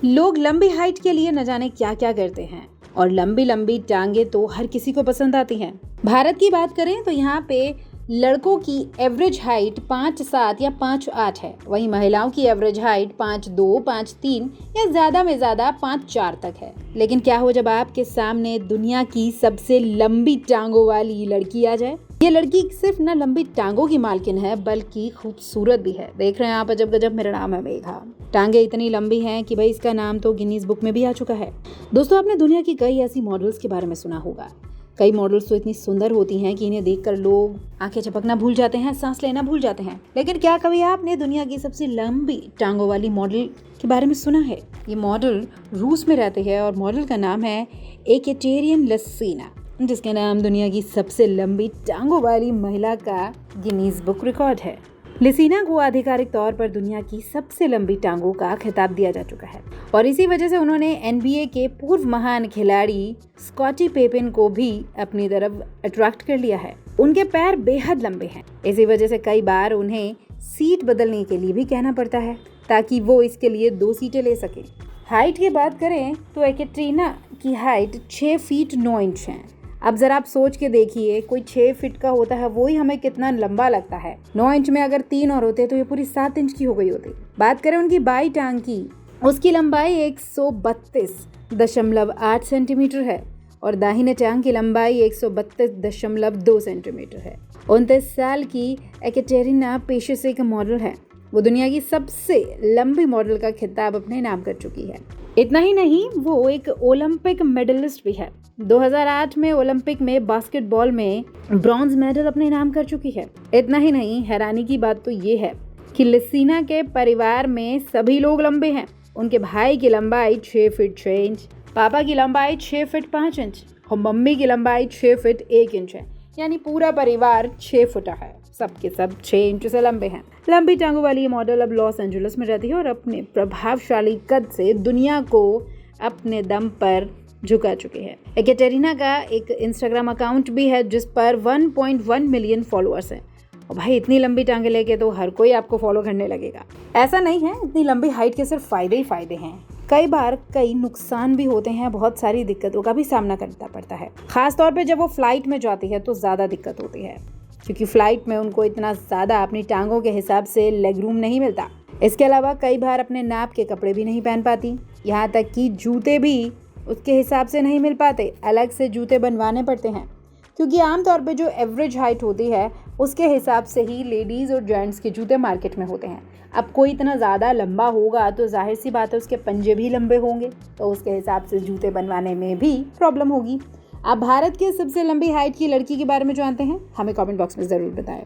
लोग लंबी हाइट के लिए न जाने क्या क्या करते हैं और लंबी लंबी टांगे तो हर किसी को पसंद आती हैं। भारत की बात करें तो यहाँ पे लड़कों की एवरेज हाइट 5'7" या 5'8" है। वहीं महिलाओं की एवरेज हाइट 5'2", 5'3" या ज्यादा में ज्यादा 5'4" तक है। लेकिन क्या हो जब आपके सामने दुनिया की सबसे लंबी टांगों वाली लड़की आ जाए। ये लड़की सिर्फ न लंबी टांगों की मालकिन है बल्कि खूबसूरत भी है। देख रहे हैं आप अजब गजब, मेरा नाम है मेघा। टांगे इतनी लंबी हैं कि भाई इसका नाम तो गिनीज बुक में भी आ चुका है। दोस्तों, आपने दुनिया की कई ऐसी मॉडल्स के बारे में सुना होगा। कई मॉडल्स तो इतनी सुंदर होती हैं कि इन्हें देखकर लोग आंखें झपकना भूल जाते हैं, सांस लेना भूल जाते हैं। लेकिन क्या कभी आपने दुनिया की सबसे लंबी टांगों वाली मॉडल के बारे में सुना है? ये मॉडल रूस में रहती है और मॉडल का नाम है एकेटेरिन लिसिना, जिसका नाम दुनिया की सबसे लंबी टांगों वाली महिला का गिनीज बुक रिकॉर्ड है। लिसिना को आधिकारिक तौर पर दुनिया की सबसे लंबी टांगों का खिताब दिया जा चुका है और इसी वजह से उन्होंने NBA के पूर्व महान खिलाड़ी स्कॉटी पेपिन को भी अपनी तरफ अट्रैक्ट कर लिया है। उनके पैर बेहद लंबे हैं, इसी वजह से कई बार उन्हें सीट बदलने के लिए भी कहना पड़ता है ताकि वो इसके लिए 2 सीटें ले सके। हाइट की बात करें तो एकेटेरिना की हाइट 6 फीट 9 इंच है। अब जरा आप सोच के देखिए, कोई 6 फीट का होता है वो ही हमें कितना लंबा लगता है। 9 इंच में अगर 3 और होते तो ये पूरी 7 इंच की हो गई होती। बात करें उनकी बाई टांग की, उसकी लंबाई 132.8 सेंटीमीटर है और दाहिने टांग की लंबाई 132.2 सेंटीमीटर है। 29 साल की एकेटेरिना पेशे से एक मॉडल है। वो दुनिया की सबसे लंबी मॉडल का खिताब अपने नाम कर चुकी है। इतना ही नहीं, वो एक ओलंपिक मेडलिस्ट भी है। 2008 में ओलंपिक में बास्केटबॉल में ब्रॉन्ज मेडल अपने नाम कर चुकी है। इतना ही नहीं, हैरानी की बात तो ये है कि लिसिना के परिवार में सभी लोग लंबे हैं। उनके भाई की लंबाई 6 फीट 6 इंच, पापा की लंबाई 6 फीट 5 इंच और मम्मी की लंबाई 6 फीट 1 इंच है। यानी पूरा परिवार 6 फुटा है, सबके सब 6 इंच से लंबे हैं। लंबी टांगों वाली ये मॉडल अब लॉस एंजलिस में रहती है और अपने प्रभावशाली कद से दुनिया को अपने दम पर झुका चुकी है। एकेटेरिना का एक इंस्टाग्राम अकाउंट भी है जिस पर 1.1 मिलियन फॉलोअर्स हैं। और भाई इतनी लंबी टांगे लेके तो हर कोई आपको फॉलो करने लगेगा। ऐसा नहीं है, इतनी लंबी हाइट के सिर्फ फायदे ही फायदे हैं। कई बार कई नुकसान भी होते हैं, बहुत सारी दिक्कतों का भी सामना करना पड़ता है। खास तौर पे जब वो फ्लाइट में जाती है तो ज़्यादा दिक्कत होती है, क्योंकि फ्लाइट में उनको इतना ज़्यादा अपनी टांगों के हिसाब से लेग रूम नहीं मिलता। इसके अलावा कई बार अपने नाप के कपड़े भी नहीं पहन पाती, यहाँ तक कि जूते भी उसके हिसाब से नहीं मिल पाते, अलग से जूते बनवाने पड़ते हैं, क्योंकि आमतौर पे जो एवरेज हाइट होती है उसके हिसाब से ही लेडीज़ और जेंट्स के जूते मार्केट में होते हैं। अब कोई इतना ज़्यादा लंबा होगा तो जाहिर सी बात है उसके पंजे भी लंबे होंगे, तो उसके हिसाब से जूते बनवाने में भी प्रॉब्लम होगी। आप भारत के सबसे लंबी हाइट की लड़की के बारे में जानते हैं? हमें कमेंट बॉक्स में ज़रूर बताएं।